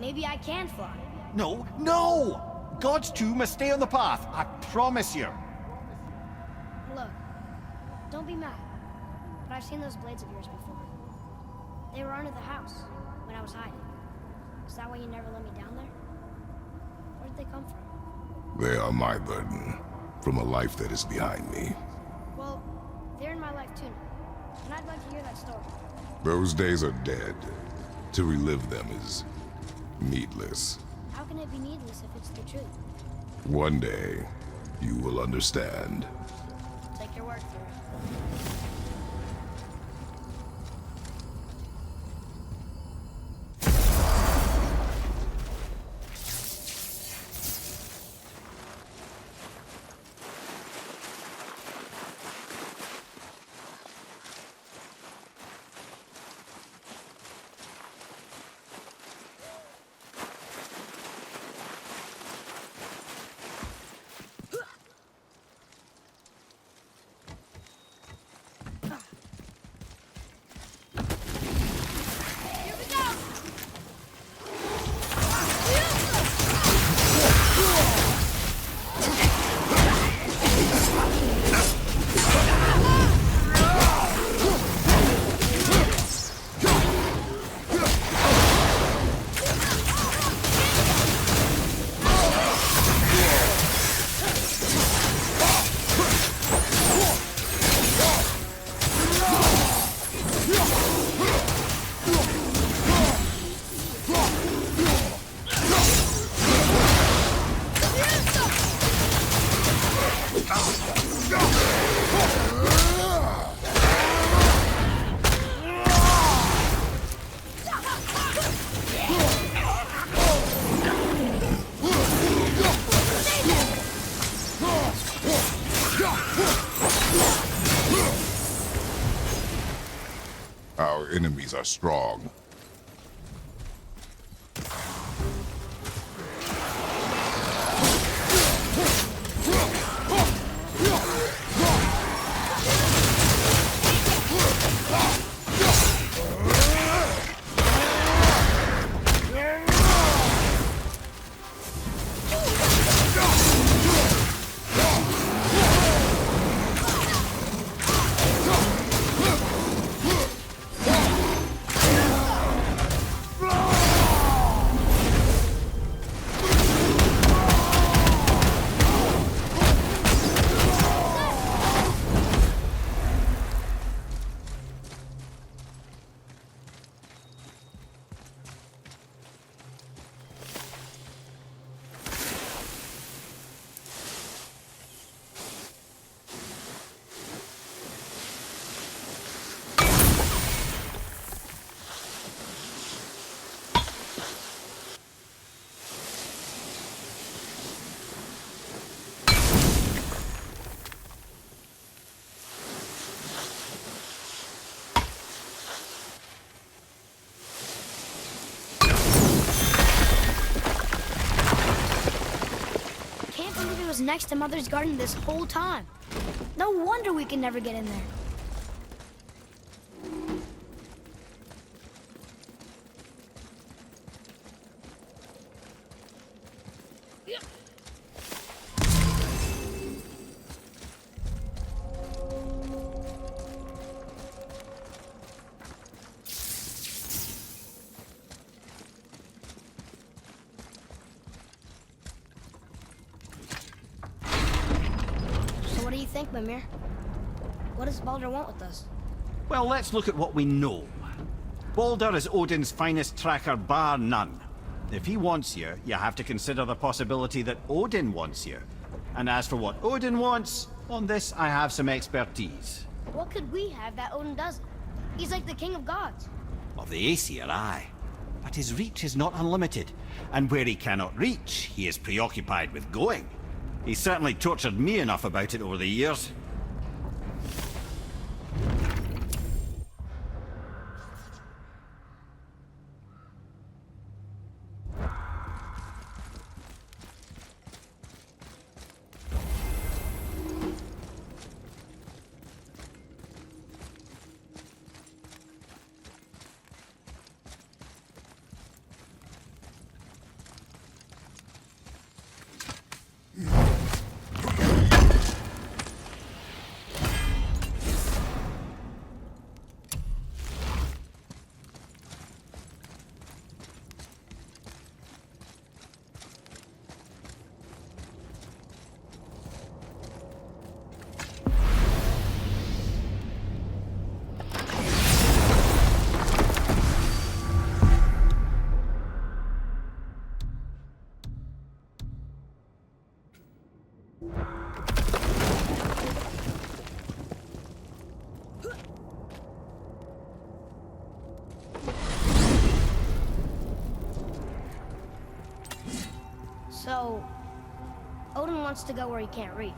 maybe I can fly. No, no! God's two must stay on the path, I promise you. Look, don't be mad, but I've seen those blades of yours before. They were under the house, when I was hiding. Is that why you never let me down there? Where did they come from? They are my burden, from a life that is behind me. Well, they're in my life too now, and I'd like to hear that story. Those days are dead. To relive them is needless. How can it be needless if it's the truth? One day, you will understand. Take your word for it. Our enemies are strong. Was next to Mother's garden this whole time. No wonder we can never get in there. What do you think, Mimir? What does Baldur want with us? Well, let's look at what we know. Baldur is Odin's finest tracker bar none. If he wants you, you have to consider the possibility that Odin wants you. And as for what Odin wants, on this I have some expertise. What could we have that Odin doesn't? He's like the king of gods. Of the Aesir, aye. But his reach is not unlimited. And where he cannot reach, he is preoccupied with going. He's certainly tortured me enough about it over the years. wants to go where he can't reach.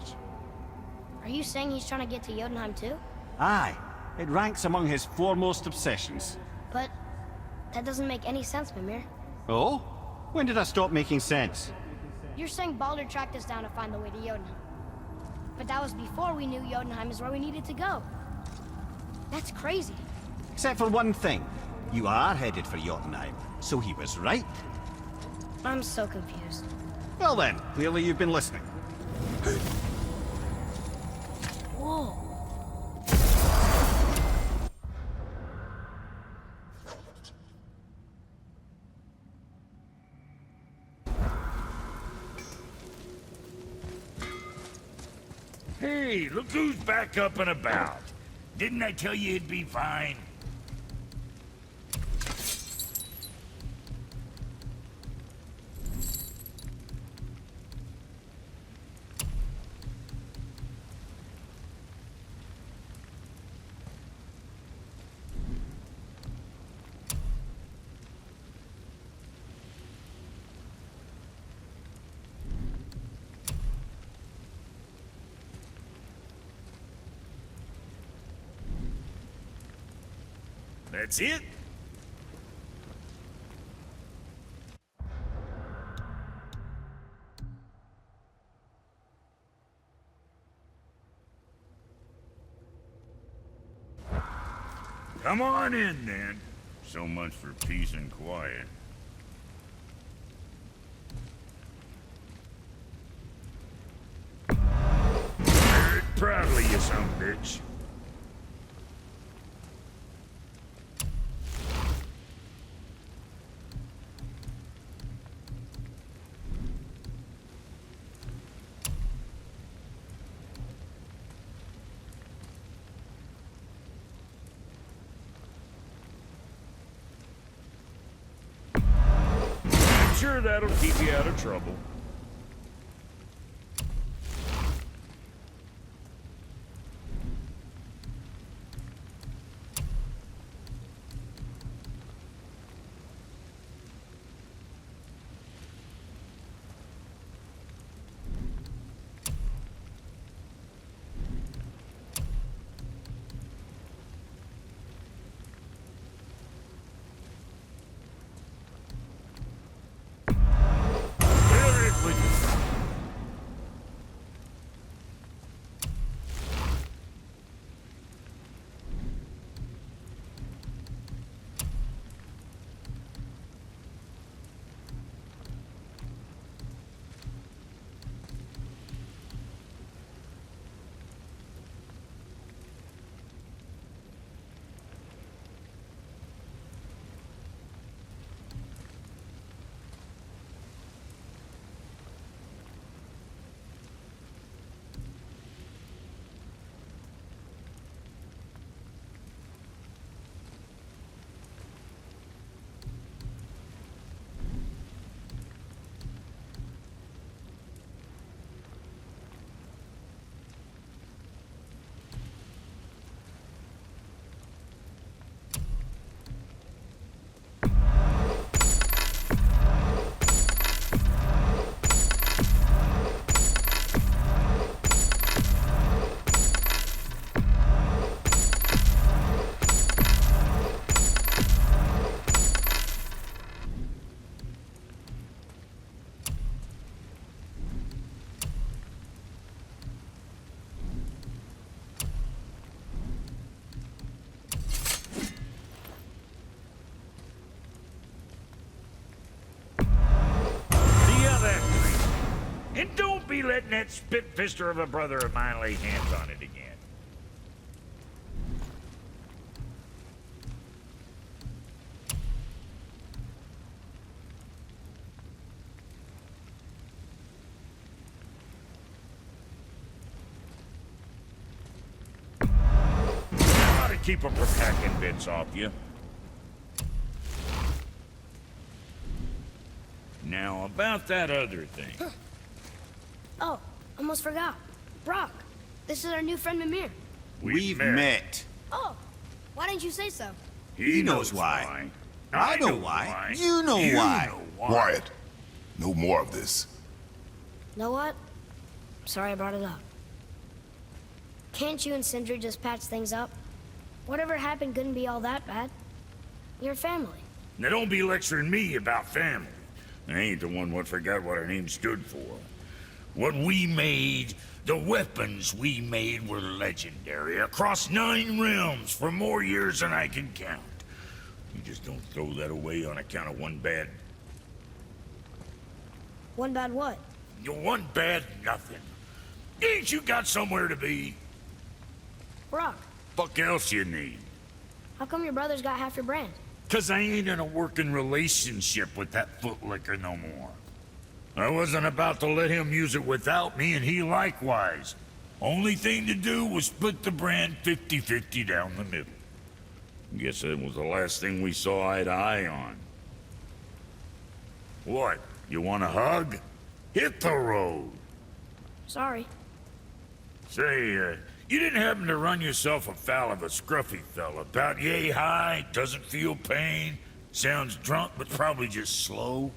Are you saying he's trying to get to Jotunheim too? Aye, it ranks among his foremost obsessions. But that doesn't make any sense, Mimir. Oh? When did I stop making sense? You're saying Baldur tracked us down to find the way to Jotunheim. But that was before we knew Jotunheim is where we needed to go. That's crazy. Except for one thing. You are headed for Jotunheim, so he was right. I'm so confused. Well then, clearly you've been listening. Whoa. Hey, look who's back up and about. Didn't I tell you it'd be fine? That's it? Come on in, then. So much for peace and quiet. Wear it proudly, you son of a bitch. Sure, that'll keep you out of trouble. And don't be letting that spit-fister of a brother of mine lay hands on it again. I ought to keep them from hacking bits off you. Now, about that other thing. Oh, almost forgot. Brock, this is our new friend Mimir. We've met. Oh, why didn't you say so? He knows why. I know why. You know why. Quiet. No more of this. Know what? Sorry I brought it up. Can't you and Sindri just patch things up? Whatever happened couldn't be all that bad. You're family. Now don't be lecturing me about family. I ain't the one what forgot what our name stood for. What we made, the weapons we made were legendary across 9 realms for more years than I can count. You just don't throw that away on account of one bad... One bad what? One bad nothing. Ain't you got somewhere to be? Brock, Fuck else you need? how come your brother's got half your brand? 'Cause I ain't in a working relationship with that footlicker no more. I wasn't about to let him use it without me, and he likewise. Only thing to do was split the brand 50-50 down the middle. Guess that was the last thing we saw eye to eye on. What? You want a hug? Hit the road. Sorry. Say, you didn't happen to run yourself afoul of a scruffy fella, about yay high, doesn't feel pain, sounds drunk but probably just slow?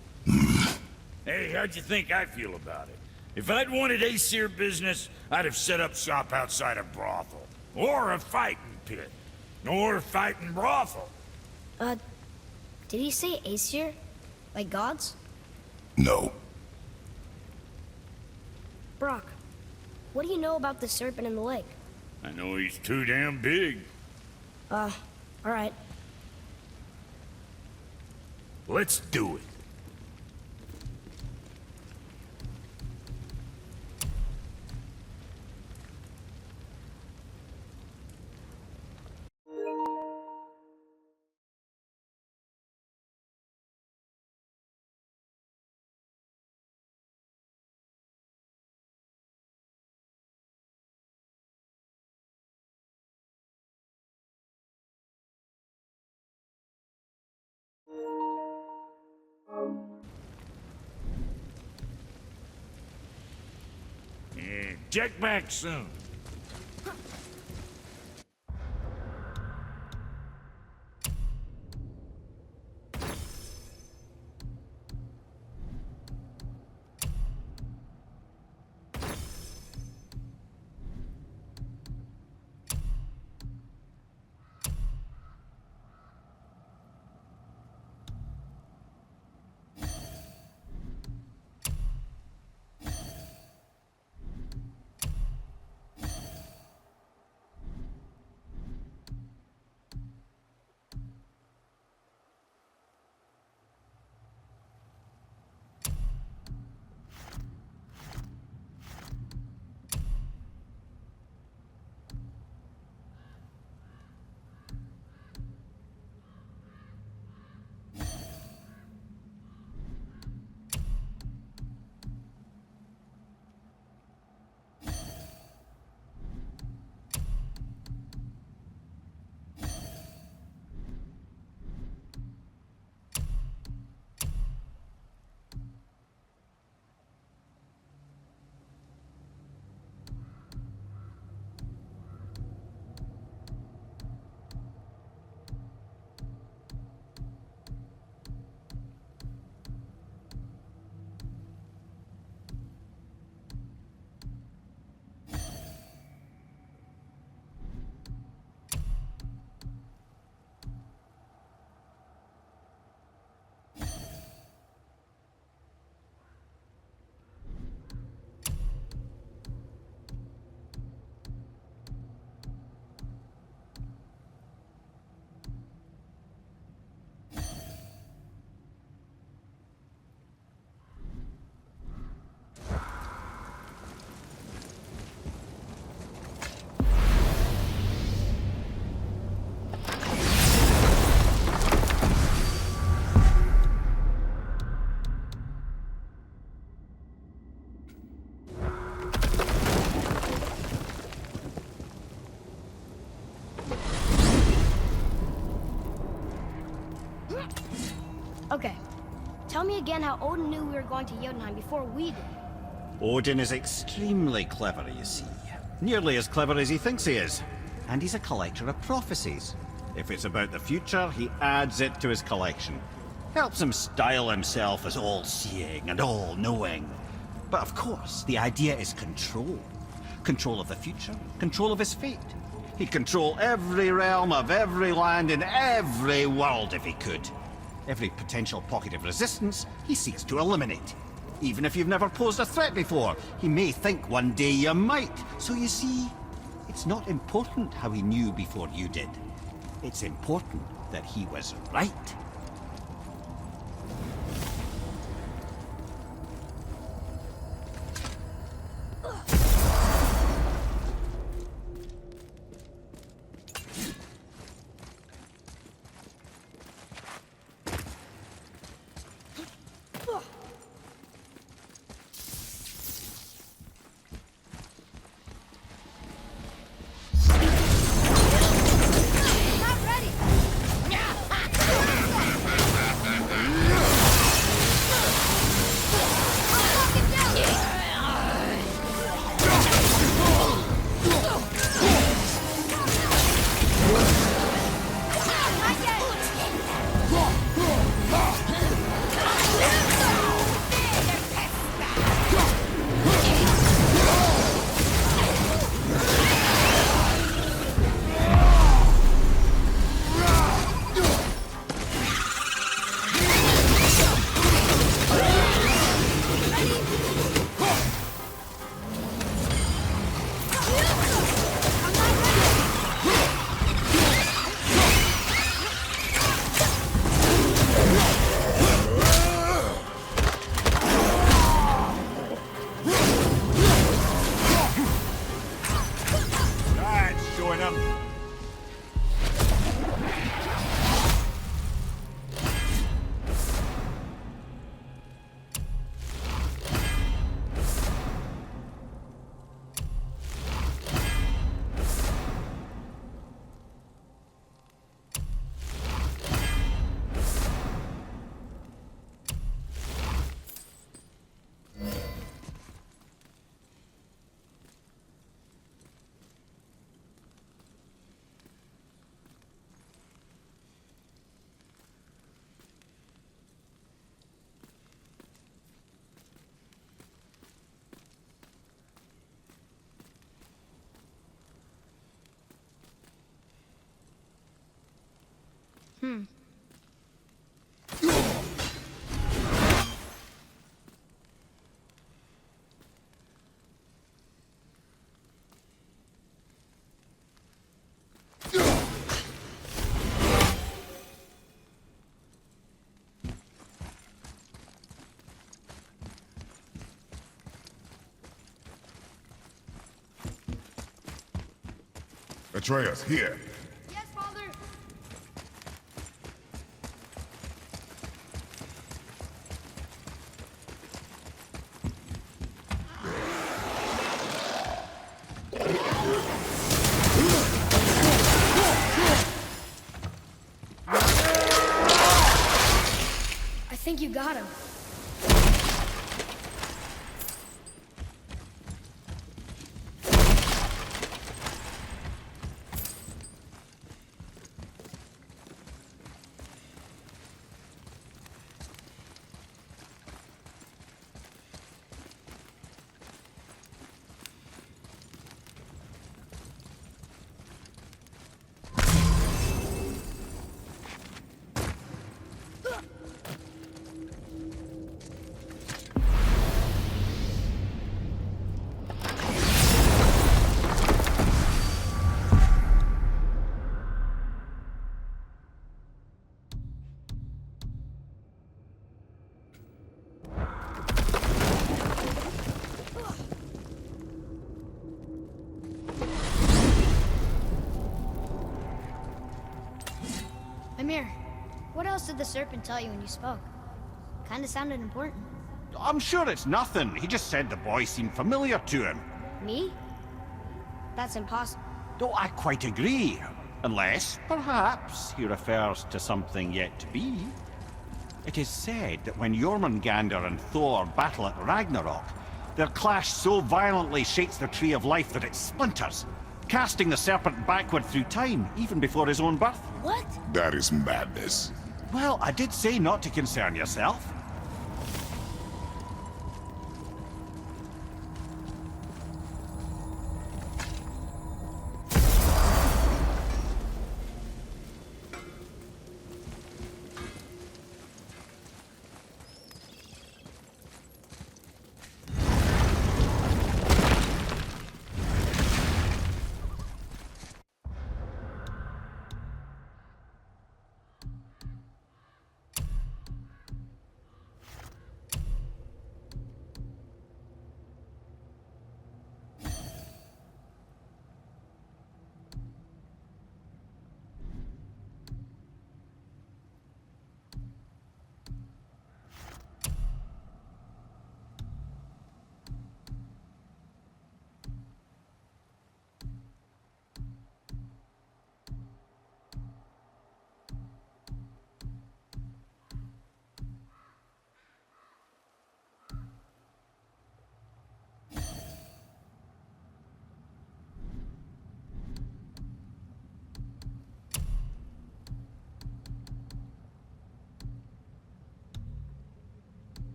Hey, how'd you think I feel about it? If I'd wanted Aesir business, I'd have set up shop outside a brothel. Or a fighting pit. Or a fighting brothel. Did he say Aesir? Like gods? No. Brock, what do you know about the serpent in the lake? I know he's too damn big. Alright. Let's do it. Yeah, check back soon. Okay. Tell me again how Odin knew we were going to Jotunheim before we did. Odin is extremely clever, you see. Nearly as clever as he thinks he is. And he's a collector of prophecies. If it's about the future, he adds it to his collection. Helps him style himself as all-seeing and all-knowing. But of course, the idea is control. Control of the future, control of his fate. He'd control every realm of every land in every world if he could. Every potential pocket of resistance he seeks to eliminate. Even if you've never posed a threat before, he may think one day you might. So you see, it's not important how he knew before you did. It's important that he was right. Not ready! Atreus, here. Yes, Father! I think you got him. Mimir, what else did the serpent tell you when you spoke? Kinda sounded important. I'm sure it's nothing. He just said the boy seemed familiar to him. Me? That's impossible. Oh, I quite agree. Unless, perhaps, he refers to something yet to be. It is said that when Jormungandr and Thor battle at Ragnarok, their clash so violently shakes the Tree of Life that it splinters, casting the serpent backward through time, even before his own birth. What? That is madness. Well, I did say not to concern yourself.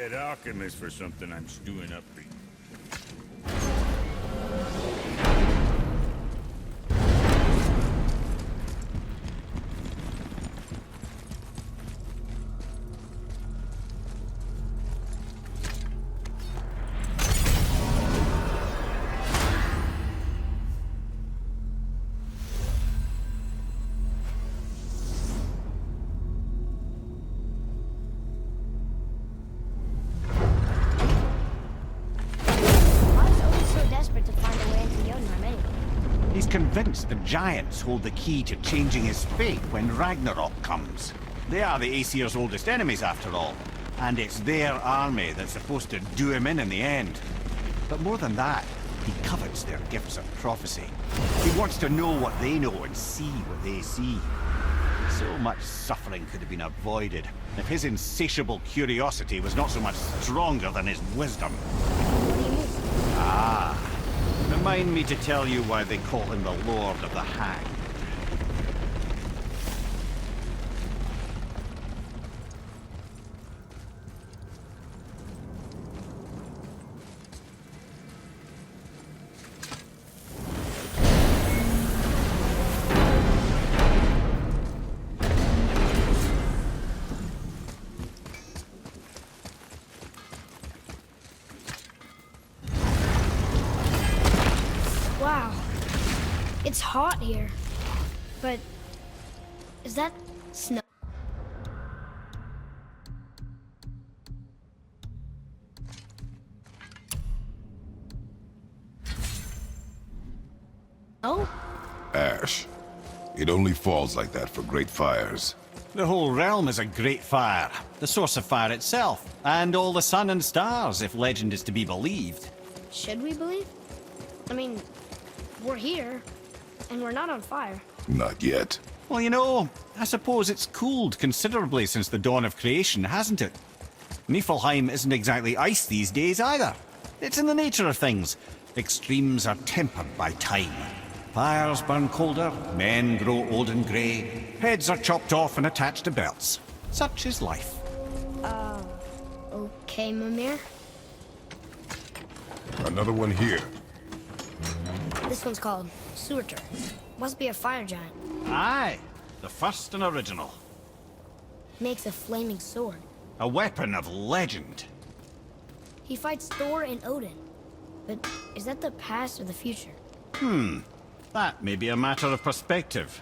get alchemist for something I'm stewing up for you. Why is Odin so desperate to find a way into Jotunheim anyway? He's convinced the giants hold the key to changing his fate when Ragnarok comes. They are the Aesir's oldest enemies, after all, and it's their army that's supposed to do him in the end. But more than that, he covets their gifts of prophecy. He wants to know what they know and see what they see. So much suffering could have been avoided if his insatiable curiosity was not so much stronger than his wisdom. What do you mean? Ah, remind me to tell you why they call him the Lord of the Hanged. Wow. It's hot here. But is that snow? Oh? Ash. It only falls like that for great fires. The whole realm is a great fire, the source of fire itself, and all the sun and stars, if legend is to be believed. Should we believe? I mean, we're here, and we're not on fire. Not yet. Well, you know, I suppose it's cooled considerably since the dawn of creation, hasn't it? Niflheim isn't exactly ice these days either. It's in the nature of things. Extremes are tempered by time. Fires burn colder, men grow old and grey, heads are chopped off and attached to belts. Such is life. Okay, Mimir. Another one here. This one's called Surtur. Must be a fire giant. Aye, the first and original. Makes a flaming sword. A weapon of legend. He fights Thor and Odin. But is that the past or the future? That may be a matter of perspective.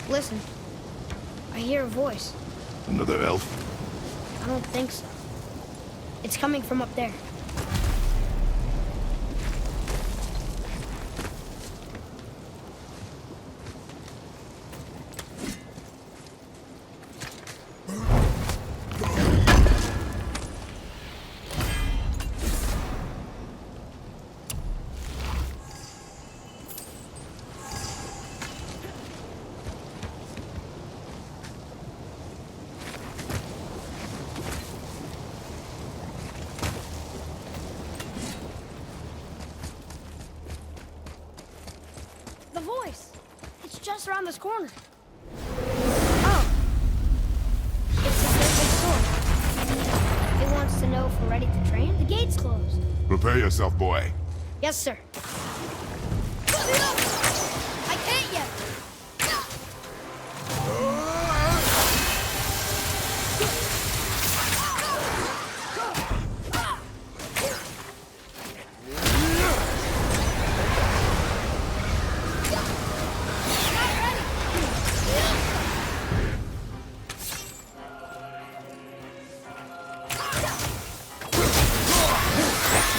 Listen. I hear a voice. Another elf? I don't think so. It's coming from up there. The voice! It's just around this corner. Oh. It's the great big sword. It wants to know if we're ready to train. The gate's closed. Prepare yourself, boy. Yes, sir. I can't yet.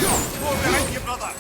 Go behind you, brother!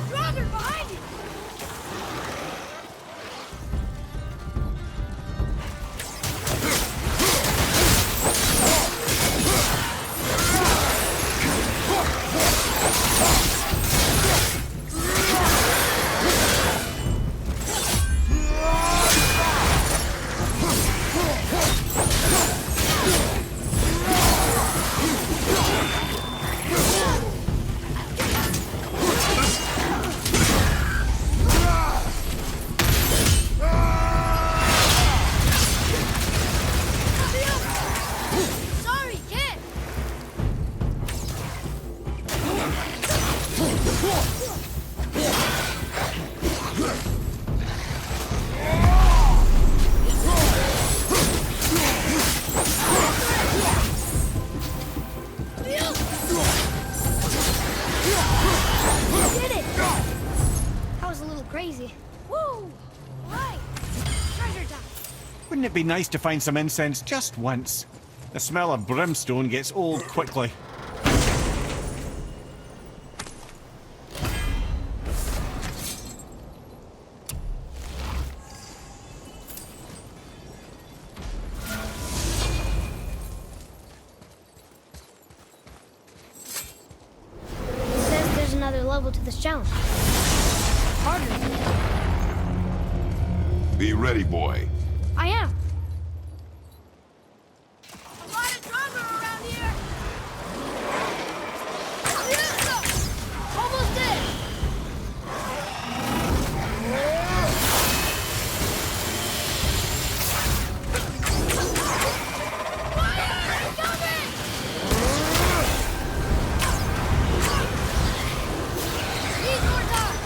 Draugr, behind you! Sorry, kid! Did it! That was a little crazy. Woo! Right! Treasure time! Wouldn't it be nice to find some incense just once? The smell of brimstone gets old quickly. It says there's another level to this challenge. Harder. Be ready, boy. I am. A lot of Draugr around here. Almost dead. Fire! Coming! Need more time.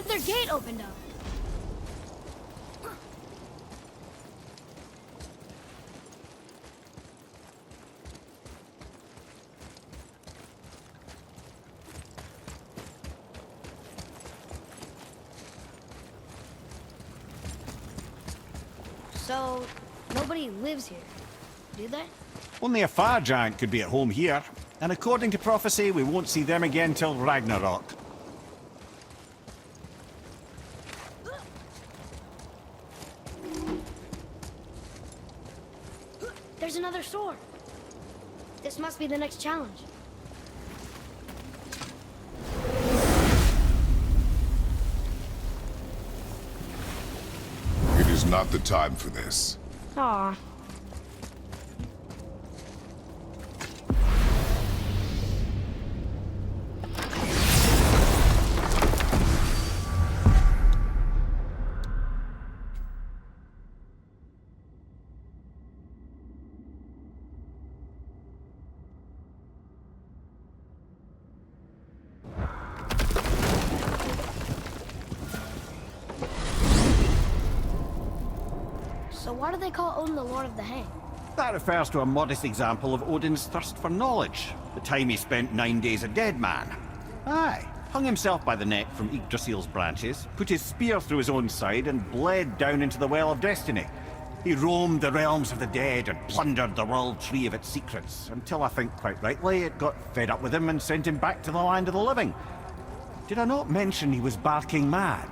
have their gate opened up. So, nobody lives here, do they? Only a fire giant could be at home here, and according to prophecy, we won't see them again till Ragnarok. There's another sword. This must be the next challenge. It is not the time for this. Aw. So why do they call Odin the Lord of the Hang? That refers to a modest example of Odin's thirst for knowledge. The time he spent 9 days a dead man. Aye, hung himself by the neck from Yggdrasil's branches, put his spear through his own side, and bled down into the Well of Destiny. He roamed the realms of the dead and plundered the World Tree of its secrets, until I think quite rightly it got fed up with him and sent him back to the land of the living. Did I not mention he was barking mad?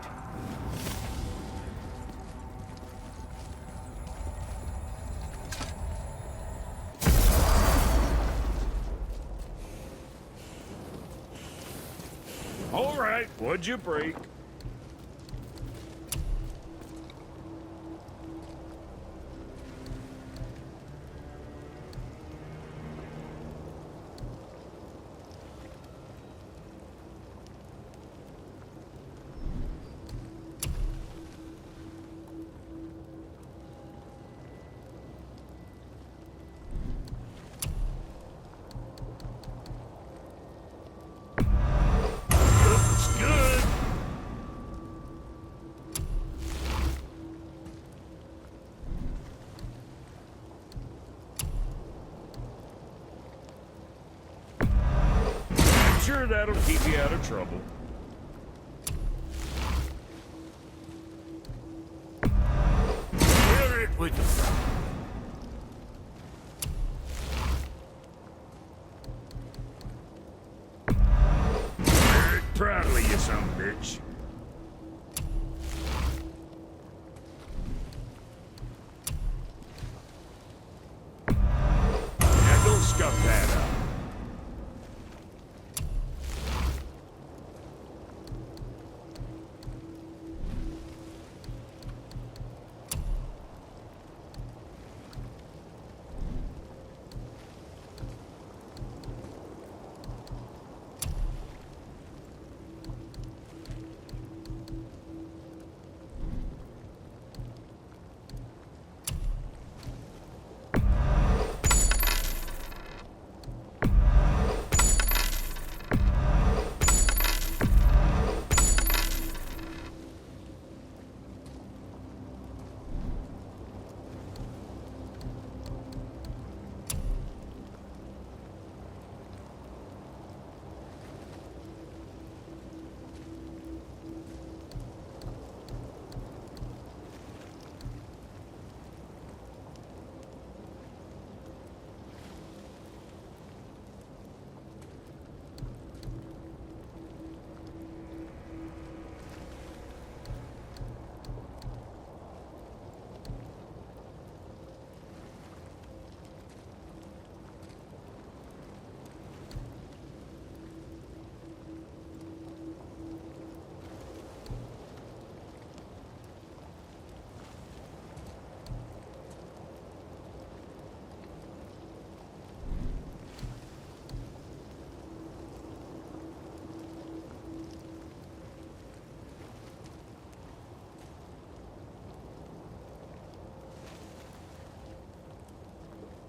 All right, what'd you break? Looks good. I'm sure that'll keep you out of trouble. Share it with you. Very proudly, you son of a bitch. Now go scuff that up.